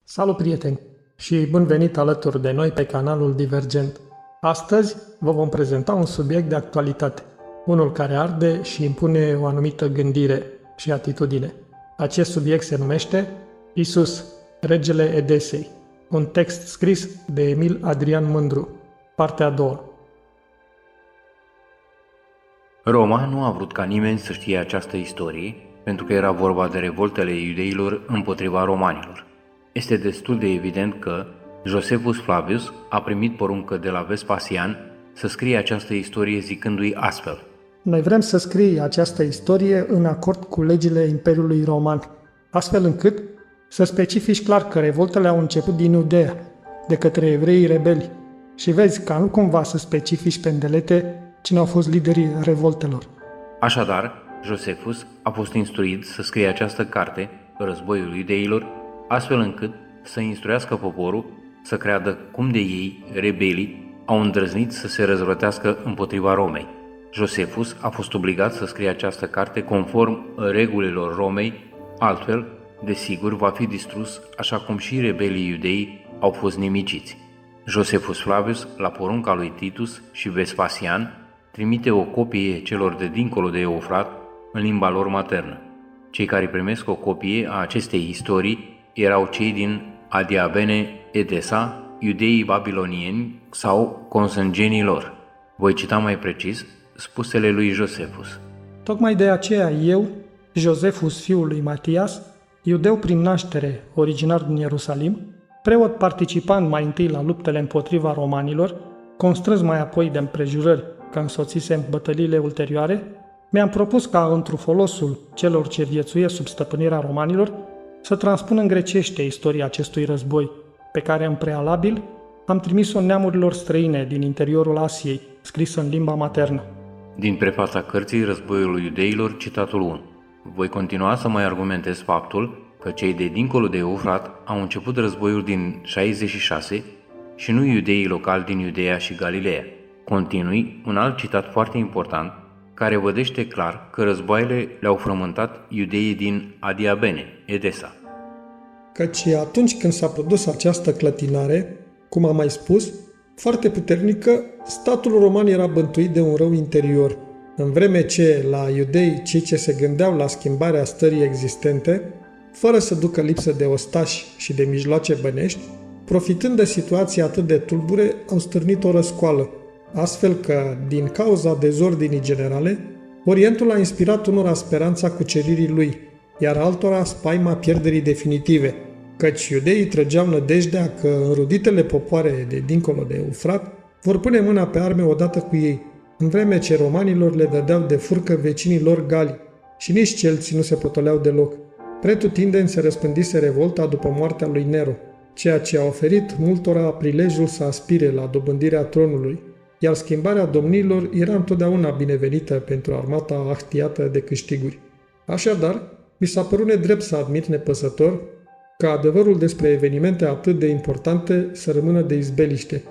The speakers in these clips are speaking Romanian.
Salut, prieteni, și bun venit alături de noi pe canalul Divergent. Astăzi vă vom prezenta un subiect de actualitate, unul care arde și impune o anumită gândire și atitudine. Acest subiect se numește Isus, regele Edesei, un text scris de Emil Adrian Mândru, partea a doua. Roma nu a vrut ca nimeni să știe această istorie, pentru că era vorba de revoltele iudeilor împotriva romanilor. Este destul de evident că Josephus Flavius a primit poruncă de la Vespasian să scrie această istorie zicându-i astfel: Noi vrem să scrii această istorie în acord cu legile Imperiului Roman, astfel încât să specifici clar că revoltele au început din Iudeea, de către evreii rebeli, și vezi ca nu cumva să specifici pe îndelete cine au fost liderii revoltelor. Așadar, Josephus a fost instruit să scrie această carte, Războiul Iudeilor, astfel încât să instruiască poporul să creadă cum de ei, rebelii, au îndrăznit să se răzvrătească împotriva Romei. Josephus a fost obligat să scrie această carte conform regulilor Romei, altfel, desigur, va fi distrus așa cum și rebelii iudei au fost nimiciți. Josephus Flavius, la porunca lui Titus și Vespasian, trimite o copie celor de dincolo de Eufrat în limba lor maternă. Cei care primesc o copie a acestei istorii erau cei din Adiabene, Edesa, iudeii babilonieni sau consângenii lor. Voi cita mai precis spusele lui Josephus. Tocmai de aceea eu, Josephus fiul lui Matias, iudeu prin naștere, originar din Ierusalim, preot participant mai întâi la luptele împotriva romanilor, constrâns mai apoi de împrejurări că însoțisem bătăliile ulterioare, mi-am propus ca, într-un folosul celor ce viețuiesc sub stăpânirea romanilor, să transpun în grecește istoria acestui război, pe care în prealabil am trimis-o neamurilor străine din interiorul Asiei, scrisă în limba maternă. Din prefața cărții Războiul Iudeilor, citatul 1. Voi continua să mai argumentez faptul că cei de dincolo de Eufrat au început războiul din 66 și nu iudeii locali din Iudeea și Galileea. Continui un alt citat foarte important, care vădește clar că războaiele le-au frământat iudeii din Adiabene, Edesa. Căci atunci când s-a produs această clătinare, cum am mai spus, foarte puternică, statul roman era bântuit de un rău interior, în vreme ce la iudei cei ce se gândeau la schimbarea stării existente, fără să ducă lipsă de ostași și de mijloace bănești, profitând de situația atât de tulbure, au stârnit o răscoală, astfel că, din cauza dezordinii generale, Orientul a inspirat unora speranța cuceririi lui, iar altora spaima pierderii definitive, căci iudeii trăgeau nădejdea că înruditele popoare de dincolo de Eufrat vor pune mâna pe arme odată cu ei, în vreme ce romanilor le dădeau de furcă vecinii lor gali și nici celții nu se potoleau deloc. Pretutindeni se răspândise revolta după moartea lui Nero, ceea ce a oferit multora prilejul să aspire la dobândirea tronului, iar schimbarea domnilor era întotdeauna binevenită pentru armata ahtiată de câștiguri. Așadar, mi s-a părut nedrept să admit nepăsător ca adevărul despre evenimente atât de importante să rămână de izbeliște,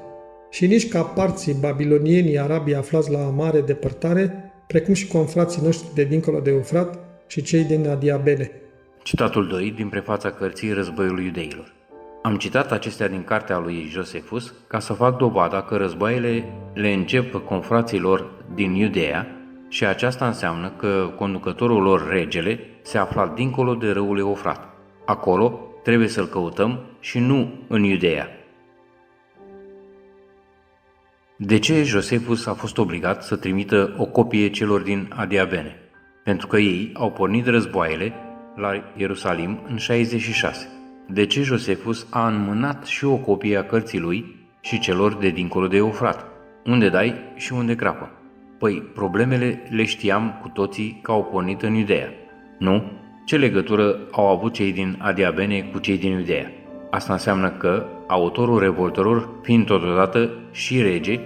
și nici ca parții babilonienii arabii aflați la mare depărtare, precum și confrații noștri de dincolo de Eufrat și cei din Adiabene. Citatul 2 din prefața cărții Războiul Iudeilor. Am citat acestea din cartea lui Josephus ca să fac dovada că războaiele le încep confraților din Iudeea și aceasta înseamnă că conducătorul lor, regele, se afla dincolo de râul Eufrat. Acolo trebuie să-l căutăm și nu în Iudeea. De ce Josephus a fost obligat să trimită o copie celor din Adiabene? Pentru că ei au pornit războaiele la Ierusalim în 66. De ce Josephus a înmânat și o copie a cărții lui și celor de dincolo de Eufrat? Unde dai și unde crapă? Păi, problemele le știam cu toții că au pornit în Iudeea. Nu? Ce legătură au avut cei din Adiabene cu cei din Iudeea? Asta înseamnă că autorul revoltelor, fiind totodată și rege,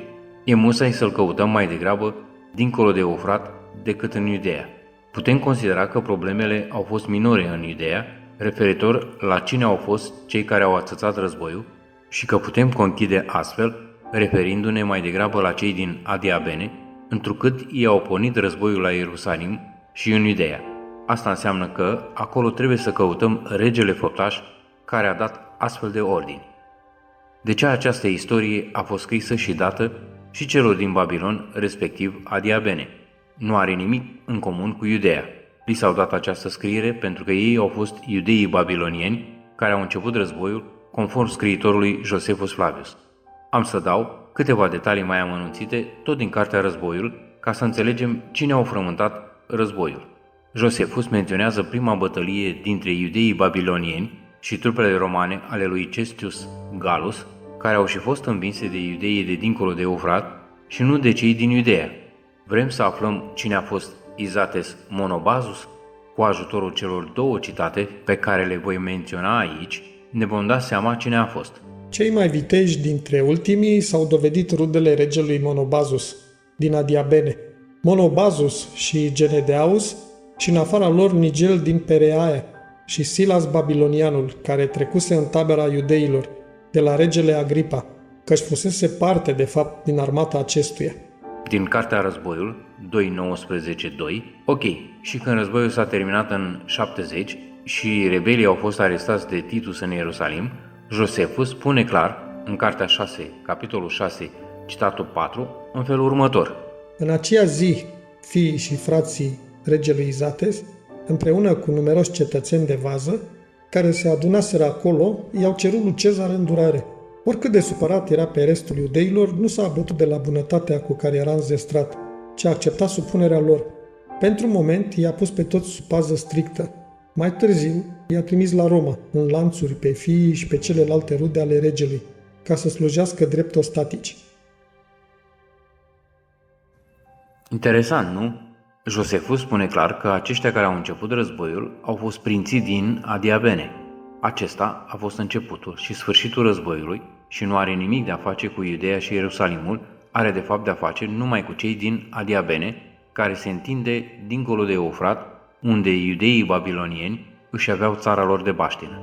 e musai să-l căutăm mai degrabă dincolo de Eufrat decât în Iudeea. Putem considera că problemele au fost minore în Iudeea, referitor la cine au fost cei care au atâțat războiul, și că putem conchide astfel, referindu-ne mai degrabă la cei din Adiabene, întrucât ei au pornit războiul la Ierusalim și în Iudeea. Asta înseamnă că acolo trebuie să căutăm regele făptaș care a dat astfel de ordini. De ce această istorie a fost scrisă și dată și celor din Babilon, respectiv Adiabene? Nu are nimic în comun cu Iudeea. Li s-au dat această scriere pentru că ei au fost iudeii babilonieni care au început războiul, conform scriitorului Josephus Flavius. Am să dau câteva detalii mai amănunțite, tot din cartea Războiul, ca să înțelegem cine au frământat războiul. Josephus menționează prima bătălie dintre iudeii babilonieni și trupele romane ale lui Cestius Gallus, care au și fost învinse de iudeii de dincolo de Eufrat și nu de cei din Iudeea. Vrem să aflăm cine a fost Izates Monobazus? Cu ajutorul celor două citate pe care le voi menționa aici, ne vom da seama cine a fost. Cei mai viteji dintre ultimii s-au dovedit rudele regelui Monobazus din Adiabene, Monobazus și Genedeaus, și în afara lor Nigel din Pereaia și Silas Babilonianul, care trecuse în tabăra iudeilor de la regele Agripa, căci fusese parte, de fapt, din armata acestuia. Din cartea Războiul 2.19.2, ok, și când războiul s-a terminat în 70 și rebelii au fost arestați de Titus în Ierusalim, Josephus spune clar, în cartea 6, capitolul 6, citatul 4, în felul următor. În aceea zi, fiii și frații regelui Izates, împreună cu numeroși cetățeni de vază, care se adunaseră acolo, i-au cerut lui Cezar îndurare. Oricât de supărat era pe restul iudeilor, nu s-a abătut de la bunătatea cu care era înzestrat, ci a acceptat supunerea lor. Pentru moment, i-a pus pe toți sub pază strictă. Mai târziu, i-a trimis la Roma, în lanțuri, pe fiii și pe celelalte rude ale regelui, ca să slujească drept ostatici. Interesant, nu? Josephus spune clar că aceștia care au început războiul au fost prinții din Adiabene. Acesta a fost începutul și sfârșitul războiului și nu are nimic de a face cu Iudeea și Ierusalimul, are de fapt de a face numai cu cei din Adiabene, care se întinde dincolo de Eufrat, unde iudeii babilonieni își aveau țara lor de baștină.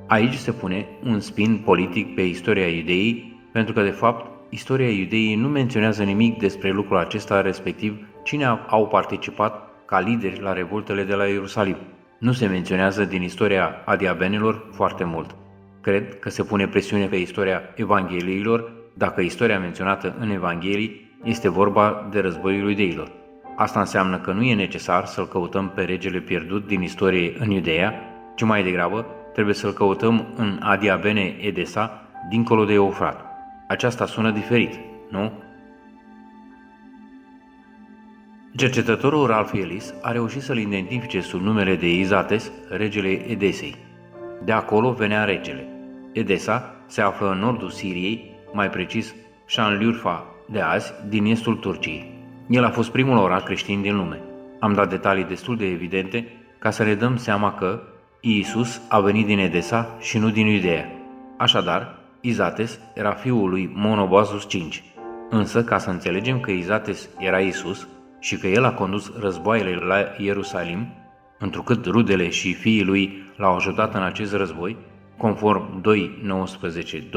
Aici se pune un spin politic pe istoria Iudeii, pentru că de fapt istoria Iudeii nu menționează nimic despre lucrul acesta, respectiv cine au participat ca lideri la revoltele de la Ierusalim. Nu se menționează din istoria Adiabenilor foarte mult. Cred că se pune presiune pe istoria Evangheliilor dacă istoria menționată în Evanghelii este vorba de războiul iudeilor. Asta înseamnă că nu e necesar să-l căutăm pe regele pierdut din istorie în Iudeea, ci mai degrabă trebuie să-l căutăm în Adiabene Edesa, dincolo de Eufrat. Aceasta sună diferit, nu? Cercetătorul Ralph Ellis a reușit să-l identifice sub numele de Izates, regele Edesei. De acolo venea regele. Edesa se află în nordul Siriei, mai precis Șanliurfa de azi, din estul Turciei. El a fost primul orac creștin din lume. Am dat detalii destul de evidente ca să ne dăm seama că Iisus a venit din Edesa și nu din Iudeea. Așadar, Izates era fiul lui Monobazus V. Însă, ca să înțelegem că Izates era Iisus și că el a condus războaiele la Ierusalim, întrucât rudele și fiii lui l-au ajutat în acest război, conform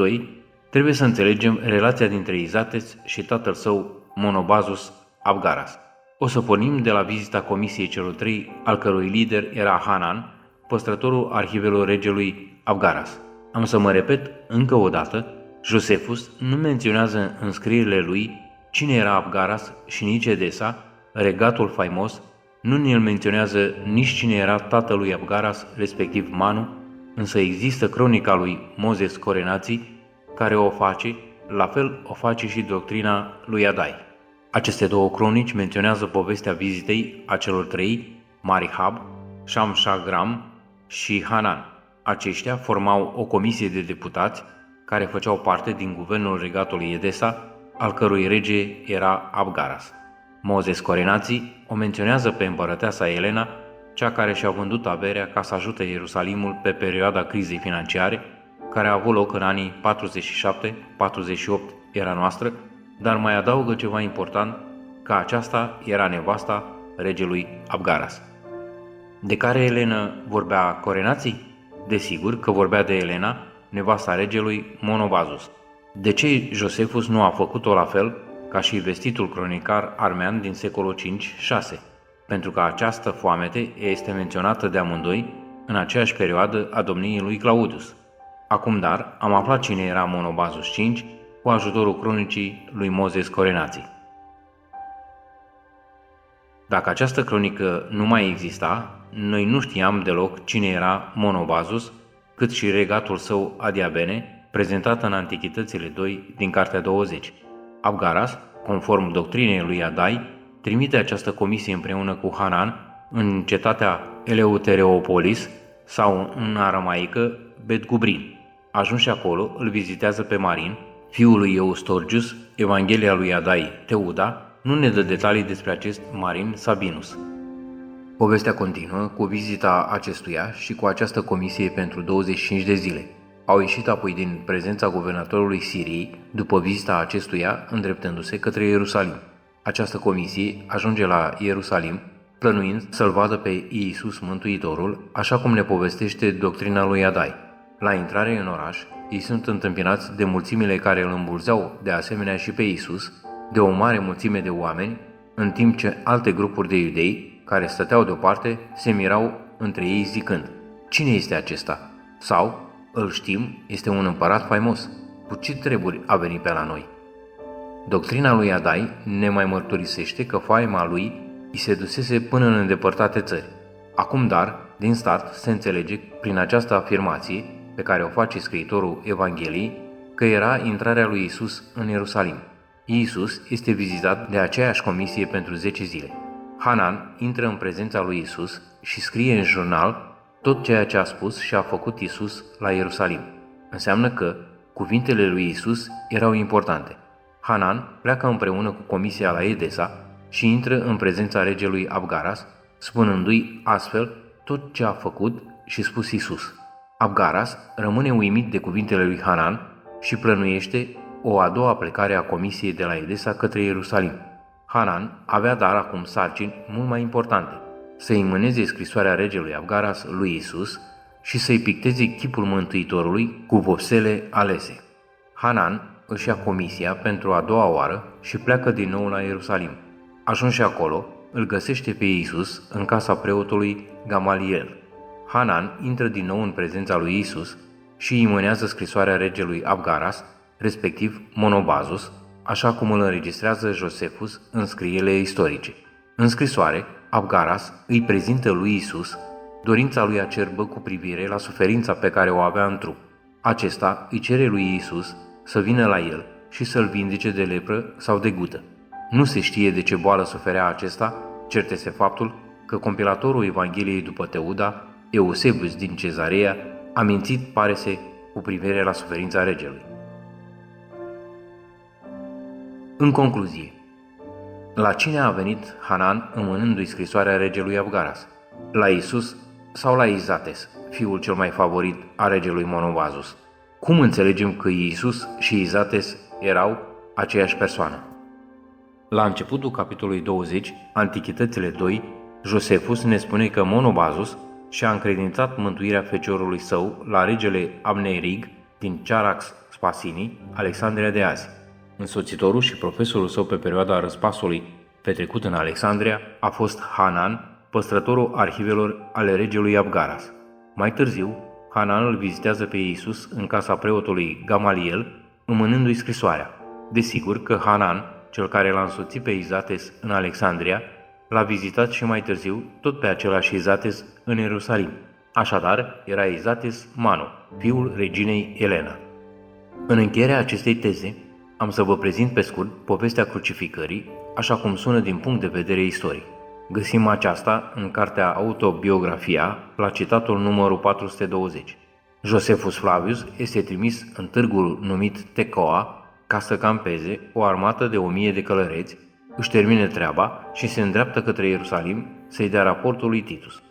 2.19.2, trebuie să înțelegem relația dintre Izates și tatăl său Monobazus Abgaras. O să pornim de la vizita comisiei celor trei, al cărui lider era Hanan, păstrătorul arhivelor regelui Abgaras. Am să mă repet încă o dată, Josephus nu menționează în scrierile lui cine era Abgaras și nici Edesa, regatul faimos, nu ne-l menționează nici cine era tatălui Abgaras, respectiv Manu, însă există cronica lui Moses Corenații, care o face, la fel o face și doctrina lui Adai. Aceste două cronici menționează povestea vizitei a celor trei, Marihab, Shamshagram și Hanan. Aceștia formau o comisie de deputați care făceau parte din guvernul regatului Edesa, al cărui rege era Abgaras. Moses Corenații o menționează pe împărăteasa Elena, cea care și-a vândut averea ca să ajute Ierusalimul pe perioada crizei financiare, care a avut loc în anii 47-48 era noastră, dar mai adaugă ceva important, că aceasta era nevasta regelui Abgaras. De care Elena vorbea Corenații? Desigur că vorbea de Elena, nevasta regelui Monobazus. De ce Josephus nu a făcut-o la fel ca și vestitul cronicar armean din secolul 5-6? Pentru că această foamete este menționată de amândoi în aceeași perioadă a domniei lui Claudius. Acum dar am aflat cine era Monobazus V cu ajutorul cronicii lui Moses Corenații. Dacă această cronică nu mai exista, noi nu știam deloc cine era Monobazus, cât și regatul său Adiabene, prezentat în Antichitățile 2 din Cartea 20. Abgaras, conform doctrinei lui Adai, trimite această comisie împreună cu Hanan în cetatea Eleutereopolis sau în aramaică Bet-Gubrin. Ajunși acolo, îl vizitează pe Marin, fiul lui Eustorgius. Evanghelia lui Adai Teuda nu ne dă detalii despre acest Marin Sabinus. Povestea continuă cu vizita acestuia și cu această comisie pentru 25 de zile. Au ieșit apoi din prezența guvernatorului Siriei după vizita acestuia, îndreptându-se către Ierusalim. Această comisie ajunge la Ierusalim, plănuind să-l vadă pe Iisus Mântuitorul, așa cum ne povestește doctrina lui Adai. La intrare în oraș, ei sunt întâmpinați de mulțimile care îl îmbulzeau de asemenea și pe Iisus, de o mare mulțime de oameni, în timp ce alte grupuri de iudei, care stăteau deoparte, se mirau între ei zicând: "Cine este acesta?" Sau: "Îl știm, este un împărat faimos. Cu ce treburi a venit pe la noi?" Doctrina lui Adai ne mai mărturisește că faima lui îi se dusese până în îndepărtate țări. Acum dar, din start, se înțelege prin această afirmație pe care o face scriitorul Evangheliei că era intrarea lui Iisus în Ierusalim. Iisus este vizitat de aceeași comisie pentru 10 zile. Hanan intră în prezența lui Iisus și scrie în jurnal tot ceea ce a spus și a făcut Iisus la Ierusalim. Înseamnă că cuvintele lui Iisus erau importante. Hanan pleacă împreună cu comisia la Edesa și intră în prezența regelui Abgaras, spunându-i astfel tot ce a făcut și spus Iisus. Abgaras rămâne uimit de cuvintele lui Hanan și plănuiește o a doua plecare a comisiei de la Edesa către Ierusalim. Hanan avea dar acum sarcini mult mai importante: să-i mâneze scrisoarea regelui Abgaras lui Iisus și să-i picteze chipul Mântuitorului cu vopsele alese. Hanan își ia comisia pentru a doua oară și pleacă din nou la Ierusalim. Ajunși acolo, îl găsește pe Iisus în casa preotului Gamaliel. Hanan intră din nou în prezența lui Iisus și îi mânează scrisoarea regelui Abgaras, respectiv Monobazus, așa cum îl înregistrează Josefus în scrierile istorice. În scrisoare, Abgaras îi prezintă lui Iisus dorința lui acerbă cu privire la suferința pe care o avea în trup. Acesta îi cere lui Iisus să vină la el și să-l vindece de lepră sau de gută. Nu se știe de ce boală suferea acesta, cert este faptul că compilatorul Evangheliei după Teuda, Eusebius din Cezarea, a mințit, pare-se, cu privire la suferința regelui. În concluzie, la cine a venit Hanan înmânându-i scrisoarea regelui Abgaras? La Iisus sau la Izates, fiul cel mai favorit a regelui Monobazus? Cum înțelegem că Iisus și Izates erau aceeași persoană? La începutul capitolului 20, Antichitățile 2, Josefus ne spune că Monobazus și-a încredințat mântuirea feciorului său la regele Abnerig din Charax Spasini, Alexandria de azi. Însoțitorul și profesorul său pe perioada răspasului petrecut în Alexandria a fost Hanan, păstrătorul arhivelor ale regelui Abgaras. Mai târziu, Hanan îl vizitează pe Iisus în casa preotului Gamaliel, înmânându-i scrisoarea. Desigur că Hanan, cel care l-a însoțit pe Izates în Alexandria, l-a vizitat și mai târziu tot pe același Izates în Ierusalim. Așadar, era Izates Manu, fiul reginei Elena. În încheierea acestei teze, am să vă prezint pe scurt povestea crucificării, așa cum sună din punct de vedere istoric. Găsim aceasta în cartea Autobiografia, la citatul numărul 420. Josefus Flavius este trimis în târgul numit Tecoa ca să campeze o armată de 1000 de călăreți, își termine treaba și se îndreaptă către Ierusalim să-i dea raportul lui Titus.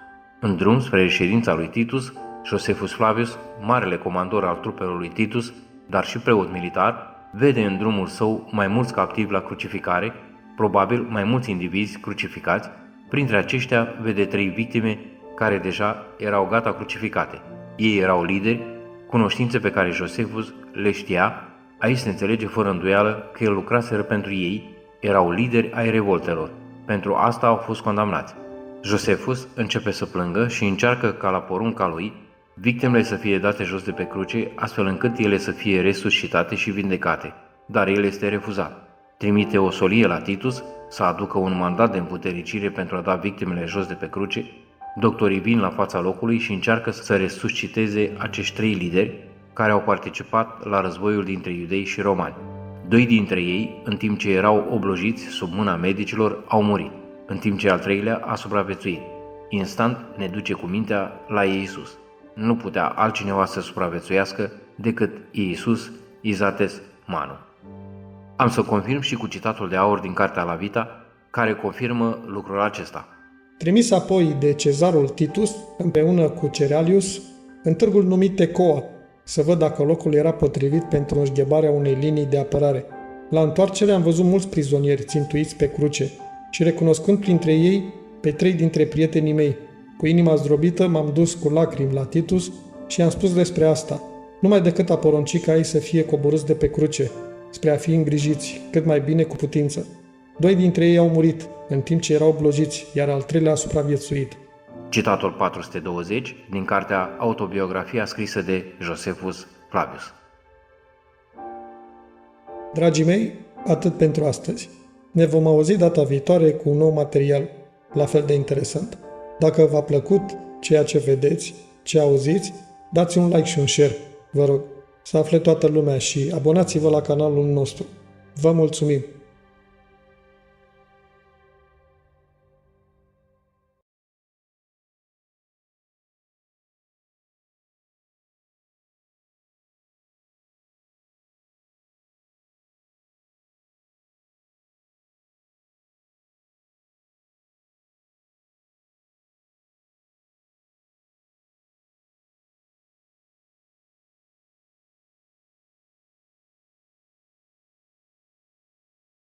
În drum spre reședința lui Titus, Josefus Flavius, marele comandor al trupelor lui Titus, dar și preot militar, vede în drumul său mai mulți captivi la crucificare, probabil mai mulți indivizi crucificați. Printre aceștia vede 3 victime care deja erau gata crucificate. Ei erau lideri, cunoștințe pe care Josefus le știa. Aici se înțelege fără îndoială că el lucraseră pentru ei, erau lideri ai revoltelor. Pentru asta au fost condamnați. Josefus începe să plângă și încearcă ca la porunca lui victimele să fie date jos de pe cruce, astfel încât ele să fie resuscitate și vindecate, dar el este refuzat. Trimite o solie la Titus să aducă un mandat de împutericire pentru a da victimele jos de pe cruce. Doctorii vin la fața locului și încearcă să resusciteze acești 3 lideri care au participat la războiul dintre iudei și romani. 2 dintre ei, în timp ce erau oblojiți sub mâna medicilor, au murit, în timp ce al 3-lea a supraviețuit. Instant ne duce cu mintea la Iisus. Nu putea altcineva să supraviețuiască decât Iisus Izates Manu. Am să confirm și cu citatul de aur din Cartea La Vita, care confirmă lucrul acesta. Trimis apoi de cezarul Titus, împreună cu Ceralius, în târgul numit Tecoa, să văd dacă locul era potrivit pentru înșghebarea unei linii de apărare. La întoarcere am văzut mulți prizonieri țintuiți pe cruce și, recunoscând printre ei pe 3 dintre prietenii mei, cu inima zdrobită m-am dus cu lacrimi la Titus și i-am spus despre asta, numai decât a poruncit ca ei să fie coborâți de pe cruce, spre a fi îngrijiți cât mai bine cu putință. 2 dintre ei au murit, în timp ce erau blojiți, iar al 3-lea a supraviețuit. Citatul 420 din cartea Autobiografia scrisă de Josephus Flavius. Dragii mei, atât pentru astăzi. Ne vom auzi data viitoare cu un nou material, la fel de interesant. Dacă v-a plăcut ceea ce vedeți, ce auziți, dați un like și un share, vă rog, să afle toată lumea și abonați-vă la canalul nostru. Vă mulțumim!